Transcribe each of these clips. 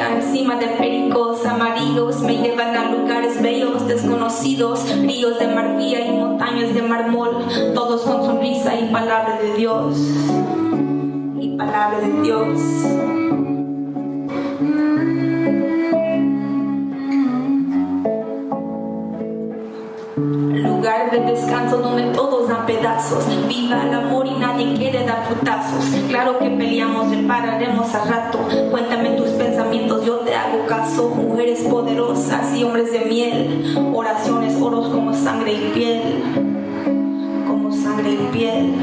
Encima de pericos amarillos me llevan a lugares bellos, desconocidos, ríos de marfil y montañas de mármol, todos con sonrisa y palabra de Dios, y palabra de Dios. Lugar de descanso donde todos dan pedazos. Viva el amor y nadie quiere dar putazos. Claro que peleamos, repararemos al rato. Cuéntame tus pensamientos, yo te hago caso. Mujeres poderosas y hombres de miel. Oraciones, oros como sangre y piel. Como sangre y piel.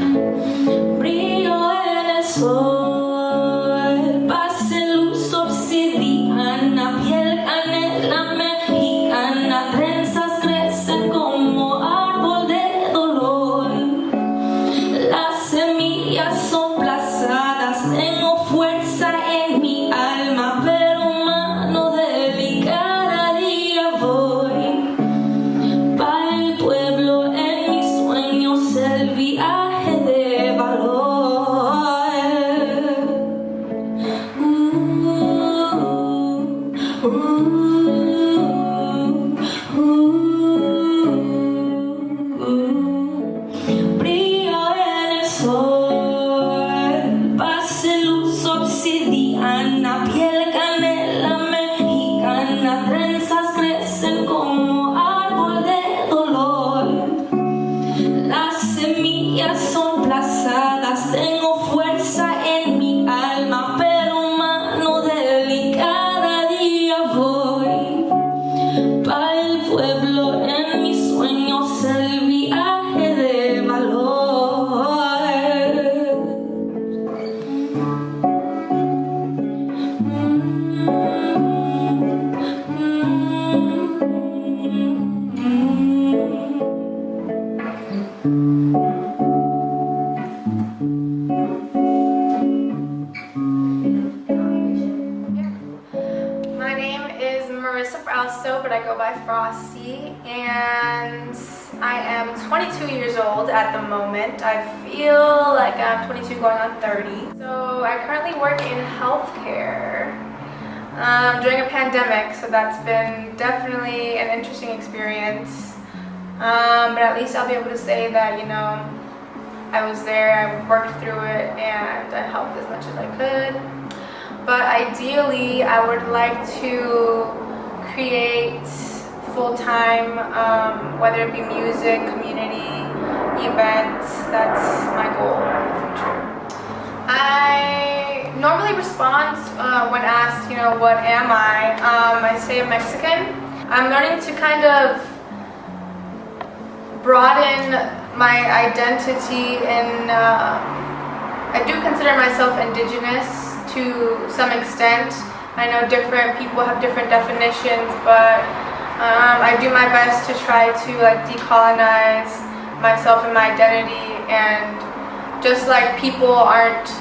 Brillo en el sol. Pase luz obsidiana. Piel canela mexicana. Trenzas crecen como árbol de dolor. Las semillas son plazadas. Tengo fuerza en mi alma, pero mano delicada día voy. Para el pueblo en mis sueños el viaje de valor. Brillo en el sol, pase luz obsidiana, piel canela mexicana, trenzas crecen como árbol de dolor. Las semillas son plazadas, tengo fuerza en mi alma, pero mano delicada día voy. Para el pueblo en mis sueños el viaje de valor. My name is Marissa Frausto, but I go by Frosty, and I am 22 years old at the moment. I feel like I'm 22 going on 30. So I currently work in healthcare during a pandemic, so that's been definitely an interesting experience. But at least I'll be able to say that, you know, I was there, I worked through it, and I helped as much as I could. But ideally, I would like to create full-time, whether it be music, community, events. That's my goal in the future. I normally respond when asked, you know, what am I? I say I'm Mexican. I'm learning to kind of broaden my identity, and I do consider myself indigenous to some extent. I know different people have different definitions, but I do my best to try to like decolonize myself and my identity. And just like people aren't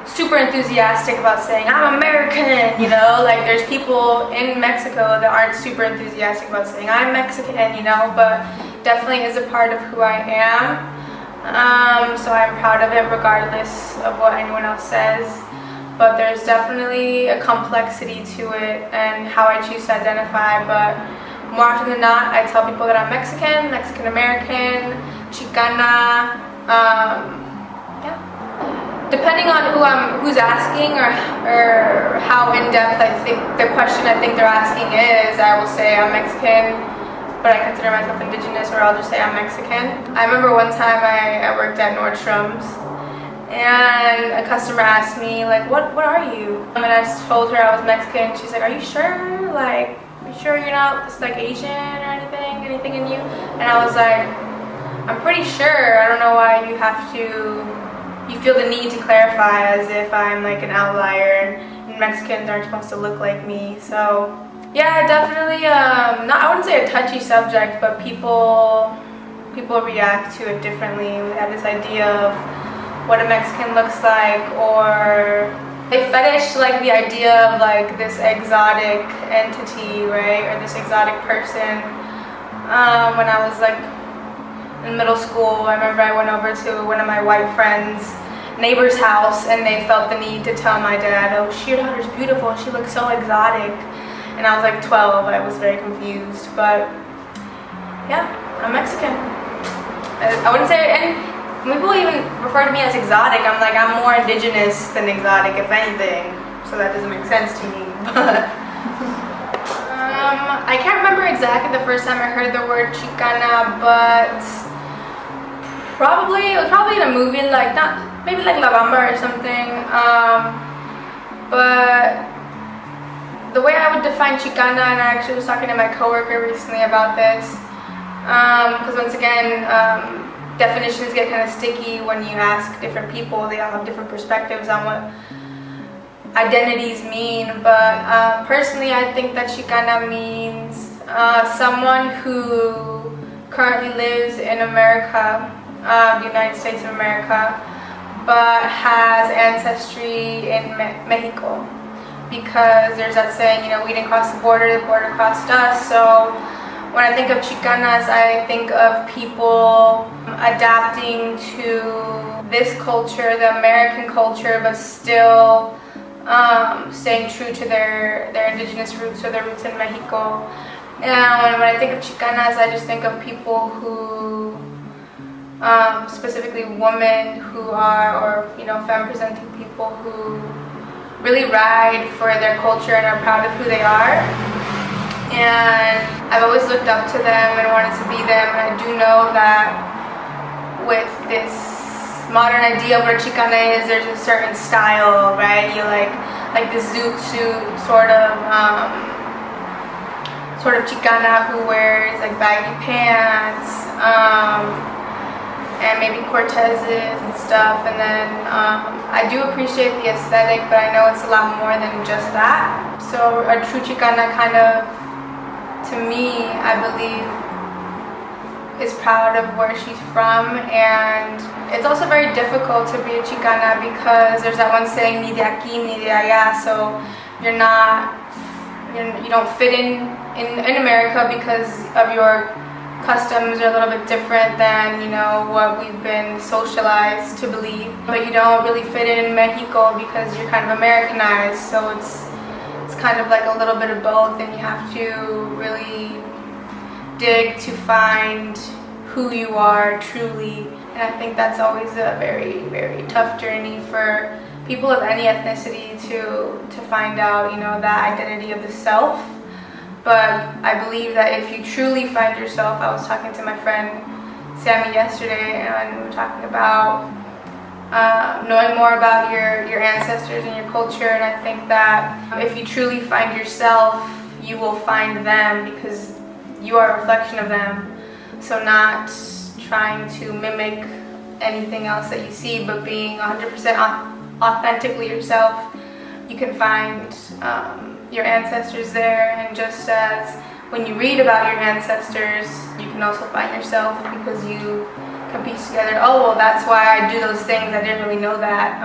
super enthusiastic about saying I'm American, you know, like there's people in Mexico that aren't super enthusiastic about saying I'm Mexican, you know, but definitely is a part of who I am. So I'm proud of it regardless of what anyone else says. but there's definitely a complexity to it and how I choose to identify. But more often than not, I tell people that I'm Mexican, Mexican American, Chicana. Yeah. Depending on who's asking or how in depth I think the question I think they're asking is, I will say I'm Mexican, but I consider myself indigenous, or I'll just say I'm Mexican. I remember one time I worked at Nordstrom's, and a customer asked me, like, what are you? And I just told her I was Mexican. She's like, are you sure? Like, are you sure you're not just like Asian or anything in you? And I was like, I'm pretty sure. I don't know why you feel the need to clarify as if I'm like an outlier and Mexicans aren't supposed to look like me. So yeah, definitely I wouldn't say a touchy subject, but people react to it differently. We have this idea of what a Mexican looks like, or they fetish like the idea of like this exotic entity, right, or this exotic person. When I was like in middle school, I remember I went over to one of my white friends' neighbor's house, and they felt the need to tell my dad, oh, your daughter's beautiful, she looks so exotic. And I was like 12, I was very confused, but yeah, I'm Mexican. I wouldn't say, and people even refer to me as exotic. I'm like, I'm more indigenous than exotic, if anything, so that doesn't make sense to me. But I can't remember exactly the first time I heard the word Chicana, but it was probably in a movie, like maybe like La Bamba or something. But the way I would define Chicana, and I actually was talking to my coworker recently about this, because once again, definitions get kind of sticky when you ask different people. They all have different perspectives on what identities mean, but personally I think that Chicana means someone who currently lives in America, the United States of America, but has ancestry in Mexico, because there's that saying, we didn't cross the border crossed us. So when I think of Chicanas, I think of people adapting to this culture, the American culture, but still staying true to their indigenous roots, or their roots in Mexico. And when I think of Chicanas, I just think of people who, specifically women who are, or femme-presenting people who really ride for their culture and are proud of who they are. And I've always looked up to them and wanted to be them. And I do know that with this modern idea of what a Chicana is, there's a certain style, right? You like the zoot suit sort of Chicana who wears like baggy pants, and maybe Cortezes and stuff. And then I do appreciate the aesthetic, but I know it's a lot more than just that. So a true Chicana kind of, to me, I believe, is proud of where she's from. And it's also very difficult to be a Chicana because there's that one saying, ni de aquí ni de allá. So you don't fit in America because of your customs are a little bit different than what we've been socialized to believe. But you don't really fit in Mexico because you're kind of Americanized. So it's kind of like a little bit of both, and you have to really dig to find who you are truly. And I think that's always a very, very tough journey for people of any ethnicity to find out, that identity of the self. But I believe that if you truly find yourself, I was talking to my friend Sammy yesterday, and we were talking about knowing more about your ancestors and your culture. And I think that if you truly find yourself, you will find them, because you are a reflection of them. So not trying to mimic anything else that you see, but being 100% authentically yourself, you can find your ancestors there. And just as when you read about your ancestors, you can also find yourself, because you can piece together, oh, well, that's why I do those things. I didn't really know that,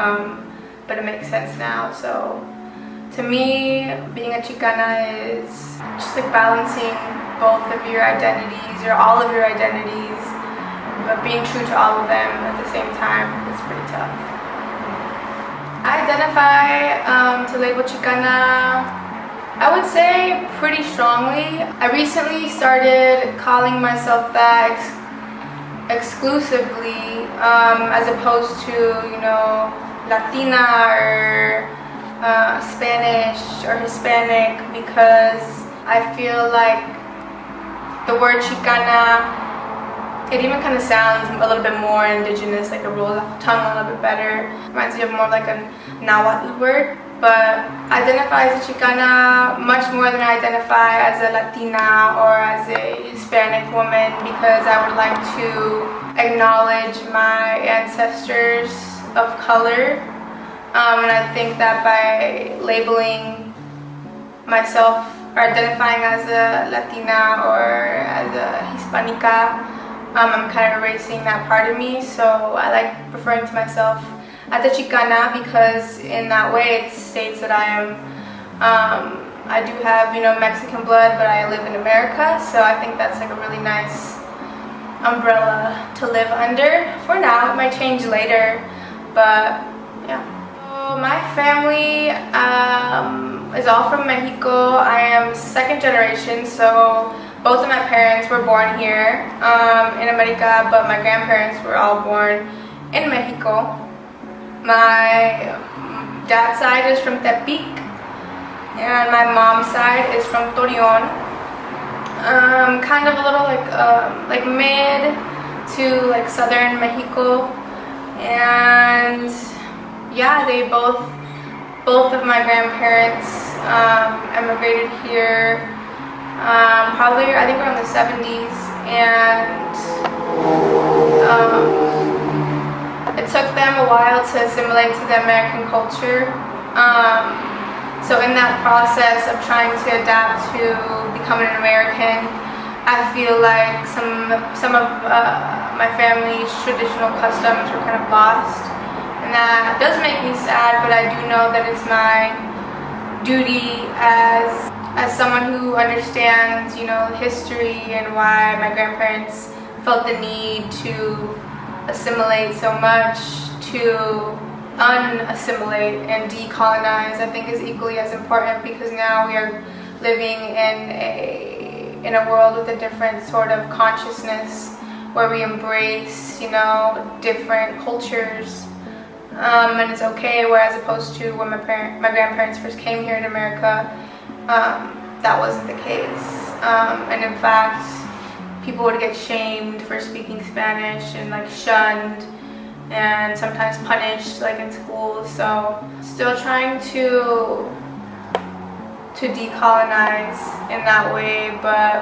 but it makes sense now. So to me, being a Chicana is just like balancing both of your identities, or all of your identities, but being true to all of them at the same time is pretty tough. I identify to label Chicana, I would say pretty strongly. I recently started calling myself that exclusively, as opposed to, you know, Latina or Spanish or Hispanic, because I feel like the word Chicana, it even kind of sounds a little bit more indigenous, like it rolls off the tongue a little bit better. Reminds me of more like a Nahuatl word. But I identify as a Chicana much more than I identify as a Latina or as a Hispanic woman, because I would like to acknowledge my ancestors of color. And I think that by labeling myself or identifying as a Latina or as a Hispanica, I'm kind of erasing that part of me. So I like referring to myself as a Chicana, because in that way it states that I do have, you know, Mexican blood, but I live in America. So I think that's like a really nice umbrella to live under for now. It might change later, but yeah. So my family is all from Mexico. I am second generation, so both of my parents were born here in America, but my grandparents were all born in Mexico. My dad's side is from Tepic, and my mom's side is from Torreon. Kind of a little like mid to like southern Mexico, and yeah, they both of my grandparents emigrated here. Probably I think around the 70s, and it took them a while to assimilate to the American culture. So in that process of trying to adapt to becoming an American, I feel like some of my family's traditional customs were kind of lost, and that does make me sad. But I do know that it's my duty as someone who understands, you know, history and why my grandparents felt the need to assimilate so much, to unassimilate and decolonize, I think is equally as important, because now we are living in a world with a different sort of consciousness where we embrace, you know, different cultures, and it's okay. Whereas opposed to when my grandparents first came here in America, that wasn't the case, and in fact, people would get shamed for speaking Spanish and like shunned and sometimes punished, like in school. So still trying to decolonize in that way. But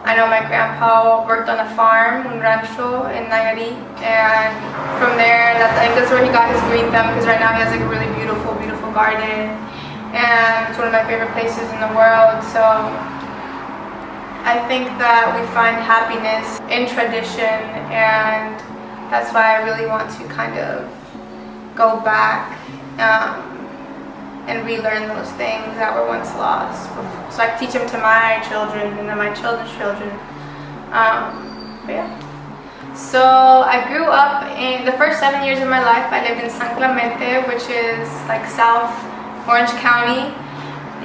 I know my grandpa worked on a farm, un rancho in Nayarit, and from there, I think that's where he got his green thumb, because right now he has like a really beautiful garden, and it's one of my favorite places in the world. So I think that we find happiness in tradition, and that's why I really want to kind of go back and relearn those things that were once lost, so I can teach them to my children and then my children's children. But yeah. So I grew up in the first 7 years of my life. I lived in San Clemente, which is like South Orange County.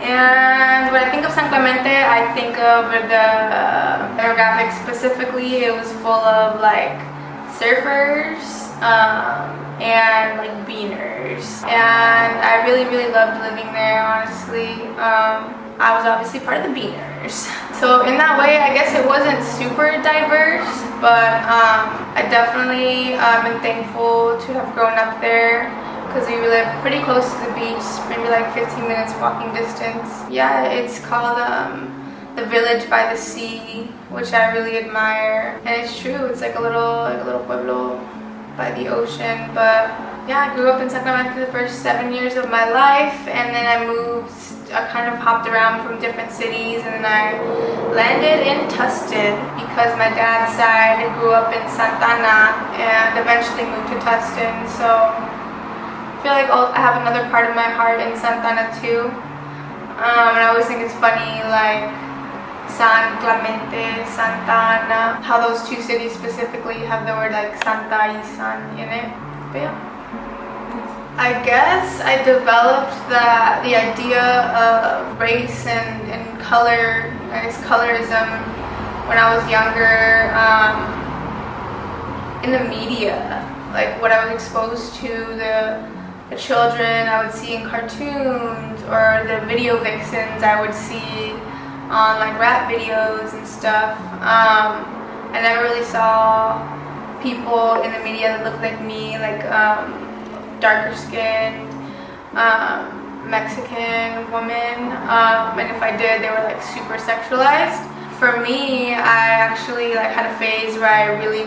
And when I think of San Clemente, I think of the demographics specifically. It was full of like surfers and like beaners, and I really loved living there, honestly. I was obviously part of the beaners, so in that way I guess it wasn't super diverse, but I definitely am thankful to have grown up there, because we live pretty close to the beach, maybe like 15 minutes walking distance. Yeah, it's called the Village by the Sea, which I really admire, and it's true, it's like a little pueblo by the ocean. But yeah, I grew up in Sacramento for the first 7 years of my life, and then I moved, I kind of hopped around from different cities, and then I landed in Tustin because my dad's side grew up in Santa Ana and eventually moved to Tustin. So I feel like I have another part of my heart in Santa Ana too, and I always think it's funny, like San Clemente, Santa Ana, how those two cities specifically have the word like Santa y San in it. But yeah. I guess I developed the idea of race and color, I guess colorism, when I was younger, in the media. Like what I was exposed to, the children I would see in cartoons, or the video vixens I would see on like rap videos and stuff. I never really saw people in the media that looked like me, like darker skinned Mexican woman, and if I did, they were like super sexualized. For me, I actually like had a phase where I really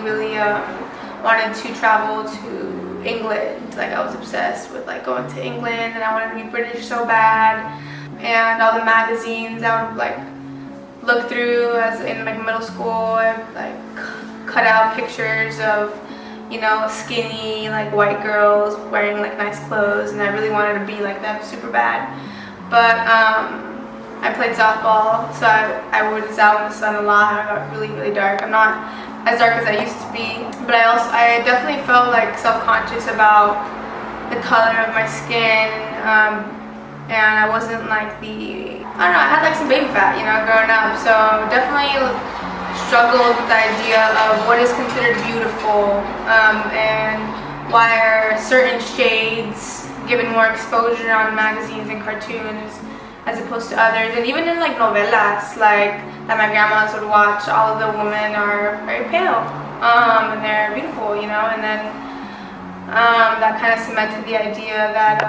wanted to travel to England. Like I was obsessed with like going to England, and I wanted to be British so bad. And all the magazines I would like look through as in like middle school, I like cut out pictures of, you know, skinny like white girls wearing like nice clothes, and I really wanted to be like them super bad. But I played softball, so I was out in the sun a lot. I got really dark. I'm not as dark as I used to be, but I definitely felt like self-conscious about the color of my skin, and I wasn't like I don't know, I had like some baby fat, you know, growing up, so definitely struggled with the idea of what is considered beautiful, and why are certain shades given more exposure on magazines and cartoons as opposed to others. And even in like novelas like that my grandmas would watch, all of the women are very pale, and they're beautiful, you know. And then that kind of cemented the idea that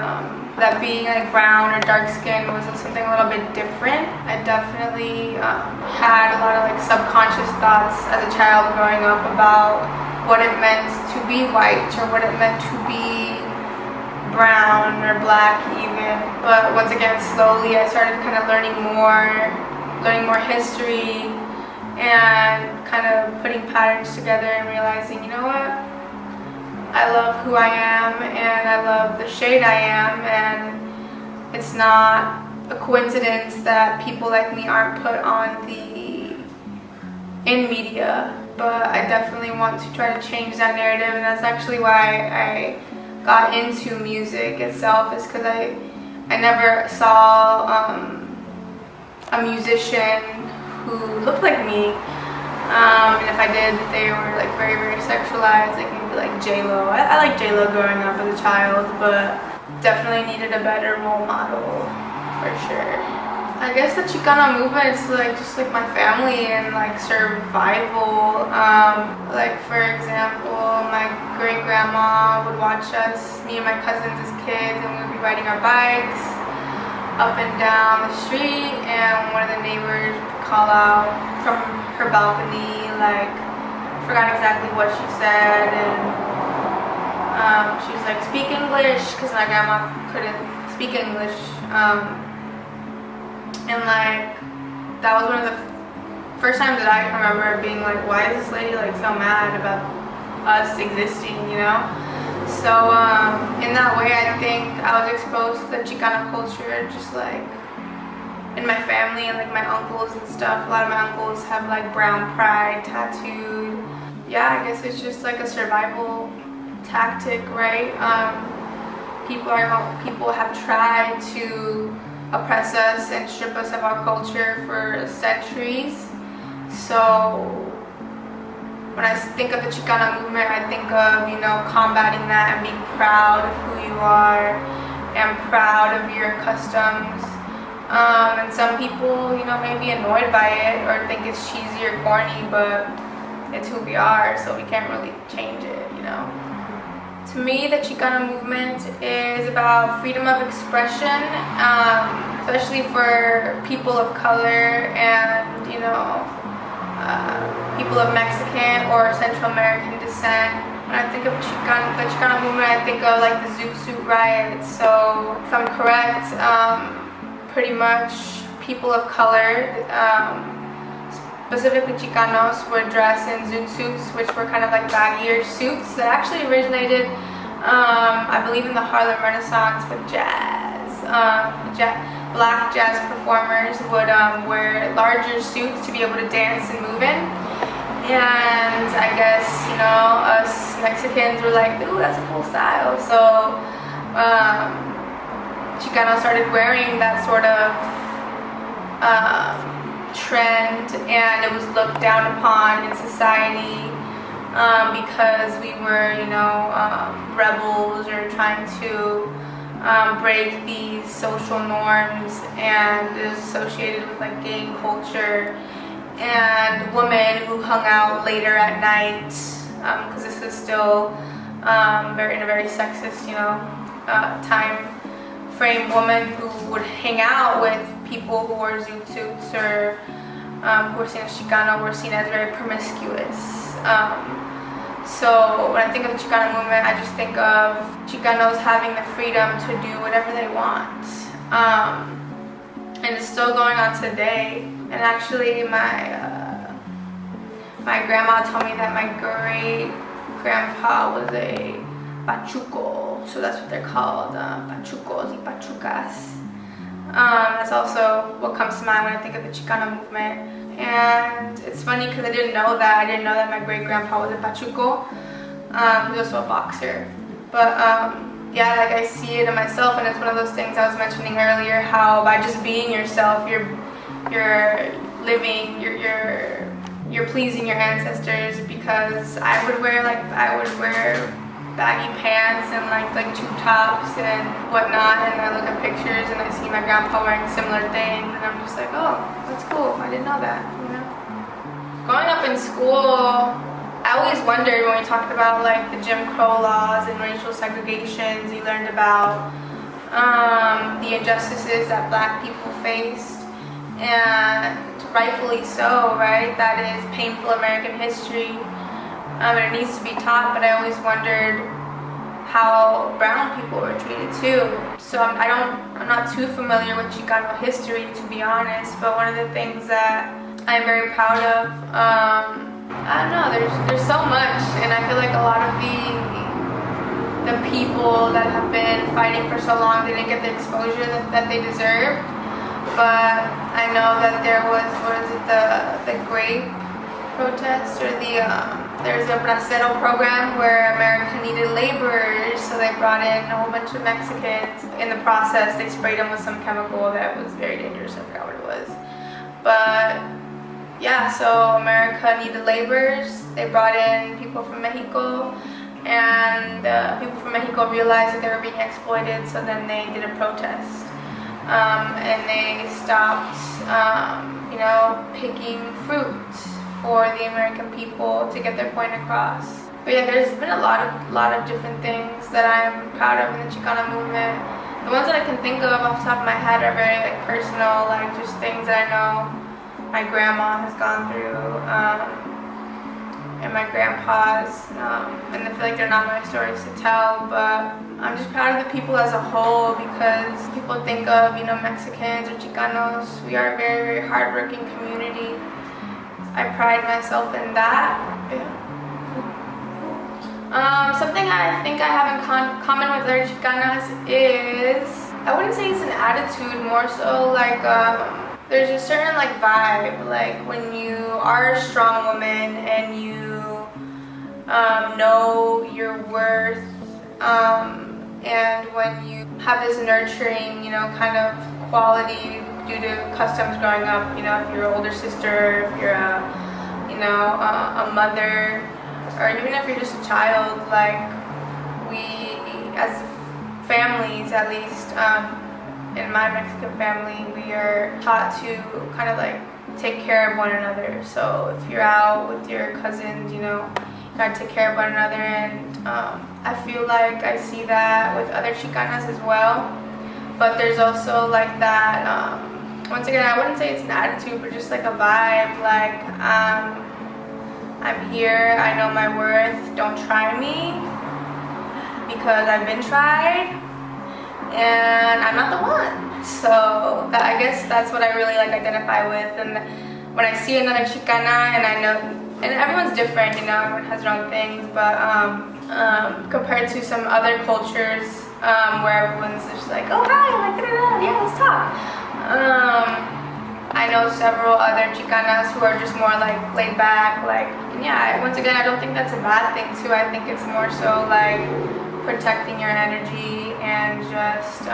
that being like brown or dark skinned was something a little bit different. I definitely had a lot of like subconscious thoughts as a child growing up about what it meant to be white, or what it meant to be brown or black even. But once again, slowly I started kind of learning more history, and kind of putting patterns together and realizing, you know what, I love who I am, and I love the shade I am, and it's not a coincidence that people like me aren't put on in media. But I definitely want to try to change that narrative, and that's actually why I got into music itself, is because I never saw a musician who looked like me, and if I did, they were like very sexualized, like maybe like J-Lo. I like J-Lo growing up as a child, but definitely needed a better role model for sure. I guess the Chicana movement is like just like my family and like survival. Like for example, my great grandma would watch us, me and my cousins as kids, and we would be riding our bikes up and down the street, and one of the neighbors would call out from her balcony, like, forgot exactly what she said, and she was like, speak English, because my grandma couldn't speak English. And like, that was one of the first times that I can remember being like, why is this lady like so mad about us existing, you know? So in that way, I think I was exposed to the Chicana culture just like in my family, and like my uncles and stuff. A lot of my uncles have like brown pride tattooed. Yeah, I guess it's just like a survival tactic, right? People have tried to oppress us and strip us of our culture for centuries. So when I think of the Chicana movement, I think of, you know, combating that and being proud of who you are and proud of your customs. And some people, you know, may be annoyed by it or think it's cheesy or corny, but it's who we are, so we can't really change it, you know. To me, the Chicana movement is about freedom of expression, especially for people of color and, you know, people of Mexican or Central American descent. When I think of the Chicana movement, I think of like the Zoot Suit riots. So if I'm correct, pretty much people of color, specifically Chicanos, were dressed in Zoot Suits, which were kind of like baggier suits that actually originated, I believe, in the Harlem Renaissance with jazz. Black jazz performers would wear larger suits to be able to dance and move in. And I guess, you know, us Mexicans were like, ooh, that's a cool style. So Chicano started wearing that sort of trend, and it was looked down upon in society because we were, rebels or trying to break these social norms, and it was associated with like gang culture and women who hung out later at night, because this is still in a very sexist, time frame. Women who would hang out with people who wore zoot suits or who were seen as Chicano were seen as very promiscuous. So when I think of the Chicana movement, I just think of Chicanos having the freedom to do whatever they want. And it's still going on today. And actually my grandma told me that my great-grandpa was a pachuco. So that's what they're called, pachucos y pachucas. That's also what comes to mind when I think of the Chicana movement. And it's funny because I didn't know that. I didn't know that my great-grandpa was a pachuco. He was also a boxer. But yeah, like I see it in myself, and it's one of those things I was mentioning earlier, how by just being yourself, you're living, you're pleasing your ancestors. Because I would wear baggy pants and like tube tops and whatnot, and I look at pictures and I see my grandpa wearing similar things, and I'm just like, oh, that's cool. I didn't know that. Growing up in school, I always wondered when we talked about like the Jim Crow laws and racial segregations. You learned about the injustices that Black people faced, and rightfully so, right? That is painful American history. And it needs to be taught, but I always wondered how brown people were treated too. So I'm not too familiar with Chicano history, to be honest, but one of the things that I'm very proud of, I don't know, there's so much, and I feel like a lot of the people that have been fighting for so long didn't get the exposure that they deserve. But I know that there was, the grape protest, or there's a bracero program where America needed laborers, so they brought in a whole bunch of Mexicans. In the process, they sprayed them with some chemical that was very dangerous. I forgot what it was. But yeah, so America needed laborers. They brought in people from Mexico, and people from Mexico realized that they were being exploited, so then they did a protest. And they stopped, picking fruit for the American people to get their point across. But yeah, there's been a lot of different things that I'm proud of in the Chicana movement. The ones that I can think of off the top of my head are very like personal, like just things that I know my grandma has gone through, and my grandpa's, and I feel like they're not my stories to tell, but I'm just proud of the people as a whole, because people think of, Mexicans or Chicanos, we are a very, very hardworking community. I pride myself in that. Something I think I have in common with other Chicanas is, I wouldn't say it's an attitude, more so like there's a certain like vibe, like when you are a strong woman and you know your worth, and when you have this nurturing, kind of quality due to customs growing up, if you're an older sister, if you're a mother, or even if you're just a child, like we, as families at least, in my Mexican family, we are taught to kind of like take care of one another. So if you're out with your cousins, you gotta take care of one another, and I feel like I see that with other Chicanas as well. But there's also like that, once again, I wouldn't say it's an attitude, but just like a vibe, like I'm here, I know my worth, don't try me, because I've been tried, and I'm not the one. So I guess that's what I really like identify with. And when I see another Chicana, and I know, and everyone's different, everyone has their own things, but compared to some other cultures where everyone's just like, oh hi, like yeah, let's talk. I know several other Chicanas who are just more like laid back, like, and yeah, once again, I don't think that's a bad thing too. I think it's more so like protecting your energy and just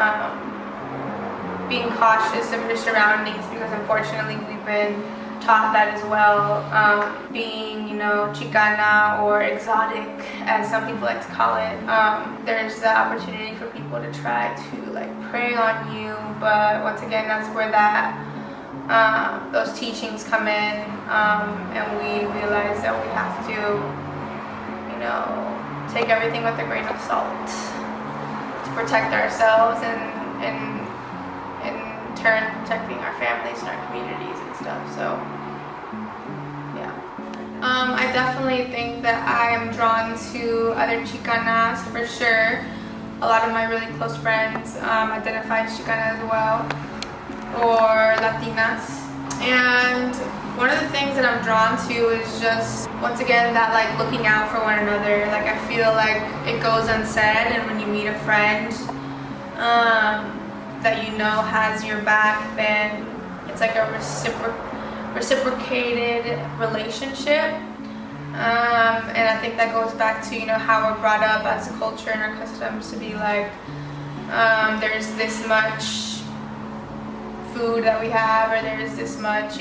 being cautious of your surroundings, because unfortunately we've been taught that as well. Being, Chicana or exotic, as some people like to call it, there's the opportunity for people to try to prey on you, but once again, that's where those teachings come in, and we realize that we have to, take everything with a grain of salt to protect ourselves and in turn protecting our families and our communities and stuff. So yeah, I definitely think that I am drawn to other Chicanas for sure. A lot of my really close friends identify as Chicana as well, or Latinas. And one of the things that I'm drawn to is just, once again, that looking out for one another. I feel like it goes unsaid, and when you meet a friend that has your back, then it's like a reciprocated relationship. And I think that goes back to how we're brought up as a culture and our customs to be there's this much food that we have, or there's this much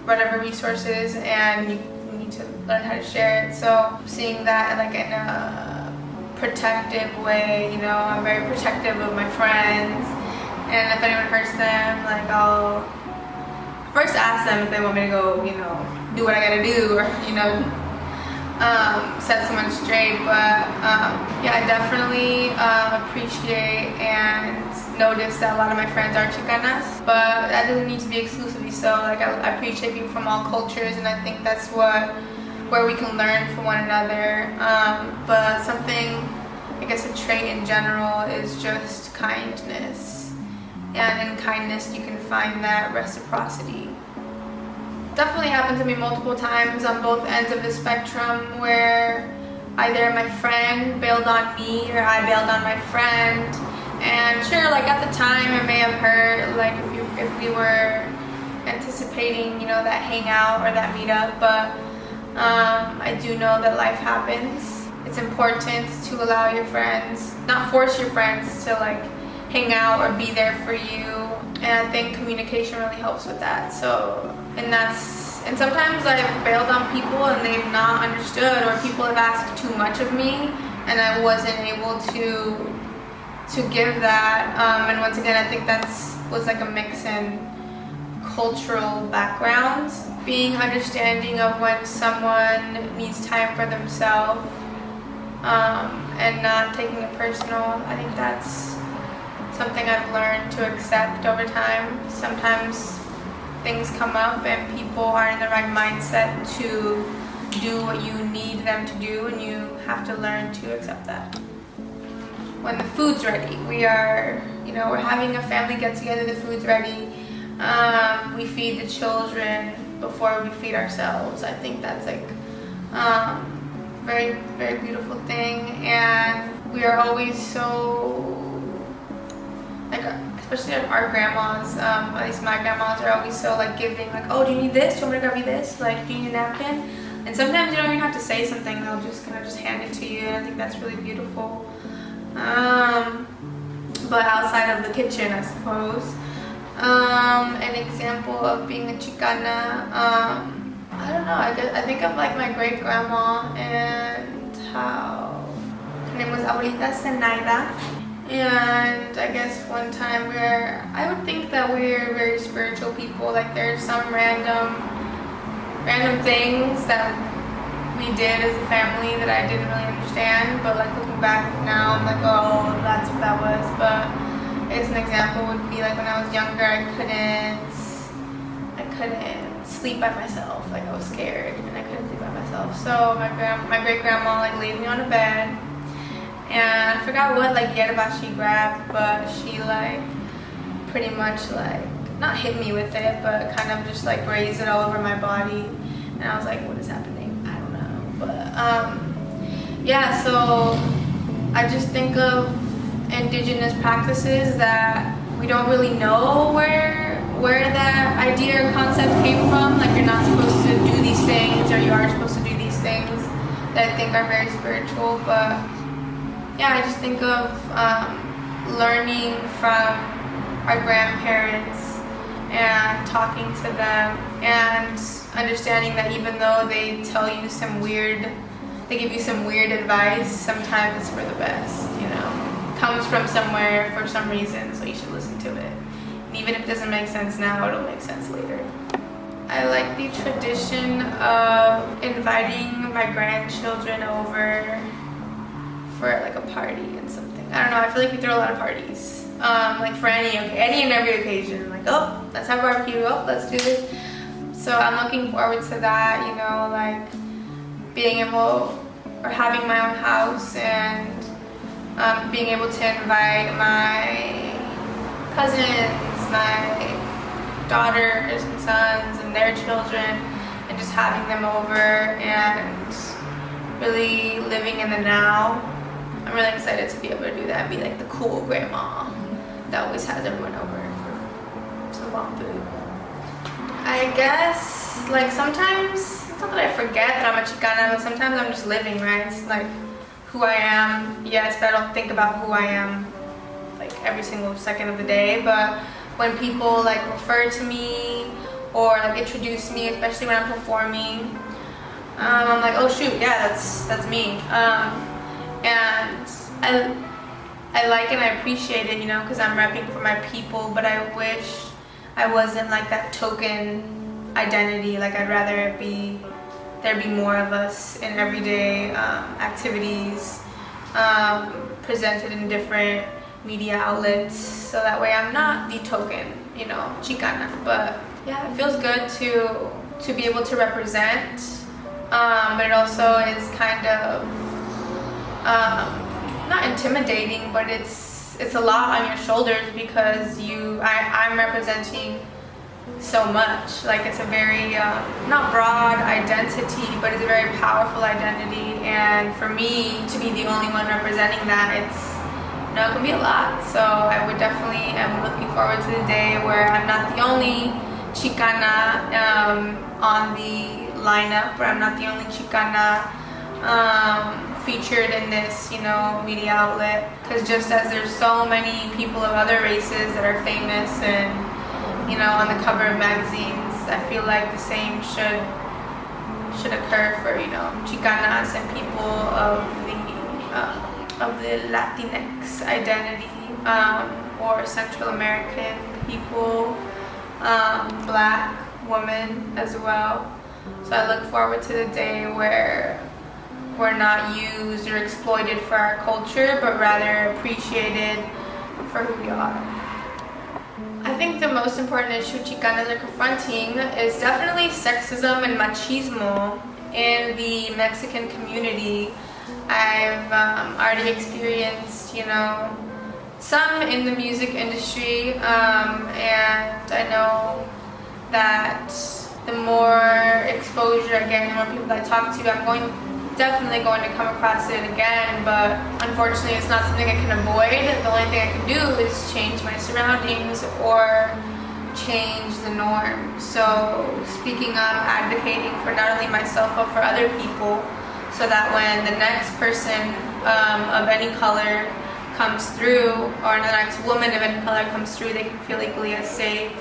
whatever resources, and you need to learn how to share it. So seeing that in a protective way, I'm very protective of my friends, and if anyone hurts them, I'll first ask them if they want me to go do what I gotta do, or set someone straight. But yeah, I definitely appreciate and notice that a lot of my friends are Chicanas, but that doesn't need to be exclusively so. I appreciate people from all cultures, and I think that's where we can learn from one another. But something, I guess a trait in general, is just kindness, and in kindness you can find that reciprocity. Definitely happened to me multiple times on both ends of the spectrum, where either my friend bailed on me or I bailed on my friend. And sure, at the time it may have hurt, if we were anticipating, that hangout or that meetup, but I do know that life happens. It's important to allow your friends, not force your friends to hang out or be there for you. And I think communication really helps with that. So, and sometimes I've bailed on people and they've not understood, or people have asked too much of me and I wasn't able to give that. And once again, I think was a mix in cultural backgrounds, being understanding of when someone needs time for themselves, and not taking it personal. I think that's something I've learned to accept over time. Sometimes things come up and people aren't in the right mindset to do what you need them to do, and you have to learn to accept that. When the food's ready, we're having a family get together, the food's ready, we feed the children before we feed ourselves. I think that's very, very beautiful thing. And we are always so, especially our grandmas, at least my grandmas are always so giving, oh, do you need this? Do you want me to grab you this? Do you need a napkin? And sometimes you don't even have to say something, they'll just kind of just hand it to you, and I think that's really beautiful. But outside of the kitchen, I suppose, an example of being a Chicana, I don't know, I think of my great grandma and how her name was Abuelita Zenaida. And I guess one time I would think that we're very spiritual people. There's some random things that we did as a family that I didn't really understand, but looking back now, I'm oh, that's what that was. But I guess an example would be when I was younger, I couldn't sleep by myself. I was scared and I couldn't sleep by myself. So my great grandma laid me on a bed, and I forgot what yerba she grabbed, but she pretty much not hit me with it, but kind of just raised it all over my body, and I was what is happening? I don't know. But yeah, so I just think of indigenous practices that we don't really know where that idea or concept came from. You're not supposed to do these things, or you are supposed to do these things that I think are very spiritual. But yeah, I just think of learning from our grandparents and talking to them and understanding that even though they give you some weird advice, sometimes it's for the best, you know. It comes from somewhere for some reason, so you should listen to it. And even if it doesn't make sense now, it'll make sense later. I like the tradition of inviting my grandchildren over for like a party and something. I don't know, I feel like we throw a lot of parties. Like for any and every occasion. Like, oh, let's have barbecue, oh, let's do this. So I'm looking forward to that, you know, like being able, or having my own house and being able to invite my cousins, my daughters and sons and their children, and just having them over and really living in the now. I'm really excited to be able to do that and be like the cool grandma that always has everyone over for some bomb food. I guess, like sometimes, it's not that I forget that I'm a Chicana, but sometimes I'm just living, right? It's like who I am, yes, but I don't think about who I am like every single second of the day. But when people like refer to me or like introduce me, especially when I'm performing, I'm like, oh shoot, yeah, that's me. And I like and I appreciate it, you know, because I'm repping for my people, but I wish I wasn't like that token identity. Like I'd rather there be more of us in everyday activities, presented in different media outlets, so that way I'm not the token, you know, Chicana. But yeah, it feels good to be able to represent, but it also is kind of not intimidating, but it's a lot on your shoulders because I'm representing so much. Like it's a very not broad identity, but it's a very powerful identity, and for me to be the only one representing that, it can be a lot. So I would definitely am looking forward to the day where I'm not the only Chicana on the lineup, or I'm not the only Chicana featured in this, you know, media outlet. Because just as there's so many people of other races that are famous and, you know, on the cover of magazines, I feel like the same should occur for, you know, Chicanas and people of the Latinx identity, or Central American people, Black women as well. So I look forward to the day where we're not used or exploited for our culture, but rather appreciated for who we are. I think the most important issue Chicanas are confronting is definitely sexism and machismo in the Mexican community. I've already experienced, you know, some in the music industry, and I know that the more exposure I get, the more people I talk to, I'm definitely going to come across it again, but unfortunately it's not something I can avoid. The only thing I can do is change my surroundings or change the norm. So speaking up, advocating for not only myself but for other people, so that when the next person of any color comes through, or the next woman of any color comes through, they can feel equally as safe.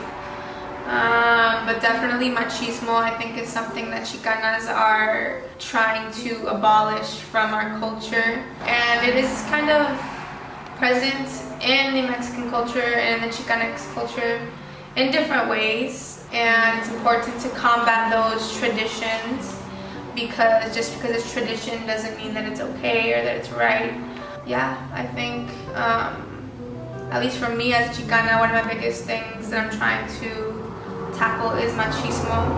But definitely machismo, I think, is something that Chicanas are trying to abolish from our culture. And it is kind of present in the Mexican culture and the Chicanx culture in different ways. And it's important to combat those traditions, because just because it's tradition doesn't mean that it's okay or that it's right. Yeah, I think, at least for me as a Chicana, one of my biggest things that I'm trying to tackle is machismo.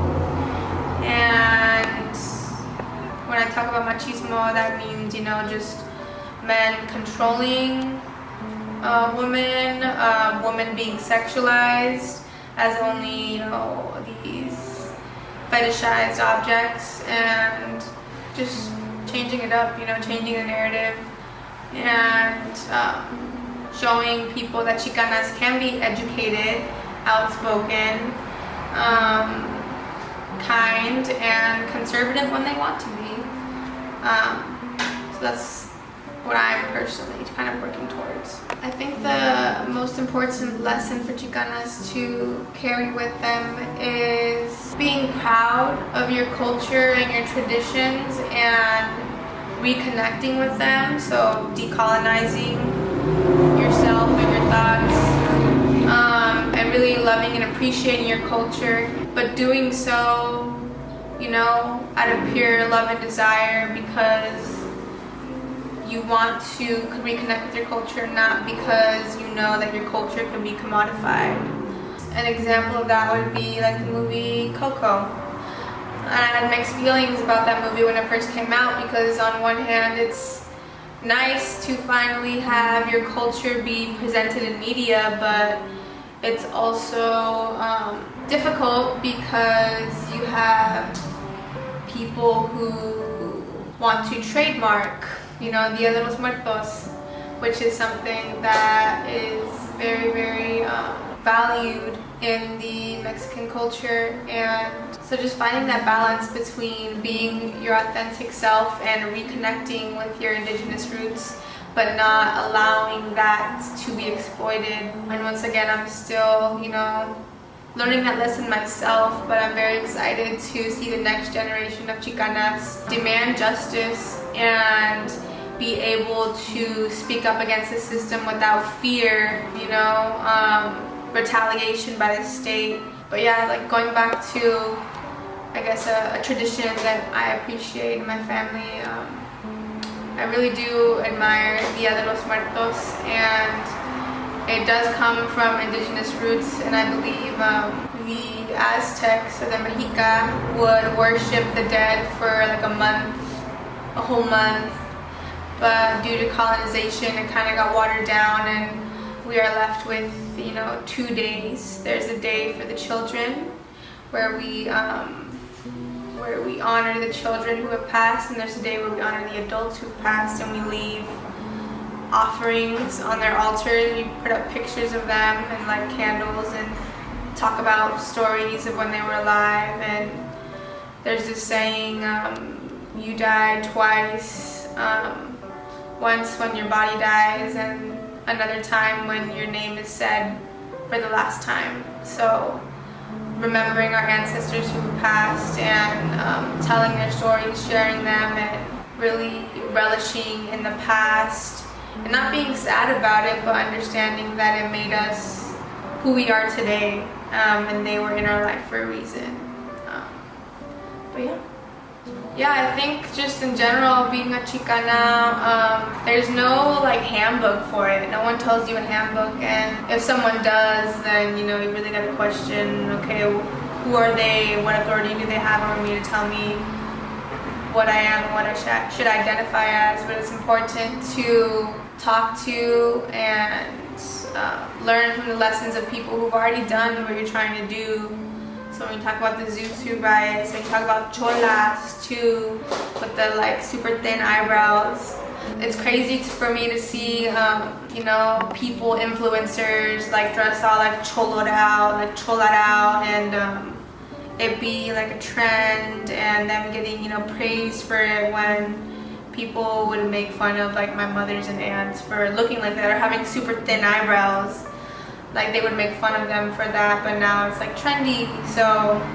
And when I talk about machismo, that means, you know, just men controlling women, women being sexualized as only, you know, these fetishized objects, and just changing it up, you know, changing the narrative, and showing people that Chicanas can be educated, outspoken, kind, and conservative when they want to be. So what I'm personally kind of working towards. I think the most important lesson for Chicanas to carry with them is being proud of your culture and your traditions and reconnecting with them. So decolonizing yourself and your thoughts, and really loving and appreciating your culture, but doing so, you know, out of pure love and desire because you want to reconnect with your culture, not because you know that your culture can be commodified. An example of that would be like the movie Coco. I had mixed feelings about that movie when it first came out because on one hand it's nice to finally have your culture be presented in media, but it's also difficult because you have people who want to trademark, you know, Dia de los Muertos, which is something that is very, very valued in the Mexican culture. And so just finding that balance between being your authentic self and reconnecting with your indigenous roots, but not allowing that to be exploited. And once again, I'm still, you know, learning that lesson myself, but I'm very excited to see the next generation of Chicanas demand justice and be able to speak up against the system without fear, you know, retaliation by the state. But yeah, like going back to, I guess, a tradition that I appreciate in my family. I really do admire Dia de los Muertos, and it does come from indigenous roots, and I believe the Aztecs or the Mexica would worship the dead for like a month, a whole month, but due to colonization it kind of got watered down and we are left with, you know, 2 days. There's a day for the children where we honor the children who have passed, and there's a day where we honor the adults who have passed, and we leave offerings on their altars. We put up pictures of them and light candles and talk about stories of when they were alive. And there's this saying, you die twice, once when your body dies and another time when your name is said for the last time. So remembering our ancestors who passed and telling their stories, sharing them, and really relishing in the past and not being sad about it, but understanding that it made us who we are today, and they were in our life for a reason. But yeah, I think just in general, being a Chicana, there's no like handbook for it. No one tells you a handbook, and if someone does, then you know you really got to question, okay, who are they? What authority do they have over me to tell me what I am and what I should identify as? But it's important to talk to and learn from the lessons of people who've already done what you're trying to do. So when you talk about the Zoot riots, when you talk about cholas too, with the like super thin eyebrows, it's crazy for me to see, you know, people, influencers, like dress all like choloed out, and it be like a trend, and them getting, you know, praised for it when people would make fun of like my mothers and aunts for looking like that or having super thin eyebrows. Like they would make fun of them for that, but now it's like trendy. So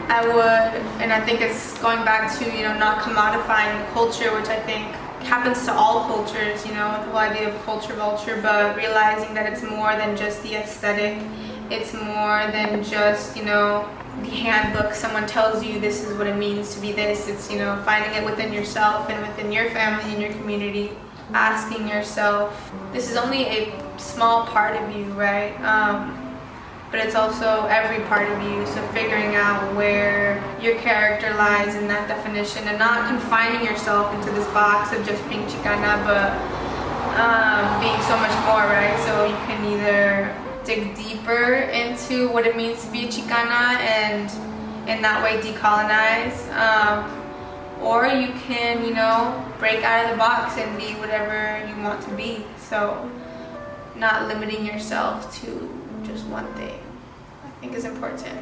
I would, and I think it's going back to, you know, not commodifying the culture, which I think happens to all cultures, you know, the whole idea of culture vulture, but realizing that it's more than just the aesthetic. It's more than just, you know, the handbook. Someone tells you this is what it means to be this. It's, you know, finding it within yourself and within your family and your community. Asking yourself, this is only a small part of you, right? But it's also every part of you. So figuring out where your character lies in that definition and not confining yourself into this box of just being Chicana, but being so much more, right? So you can either dig deeper into what it means to be a Chicana and in that way decolonize, or you can, you know, break out of the box and be whatever you want to be. So not limiting yourself to just one thing, I think is important.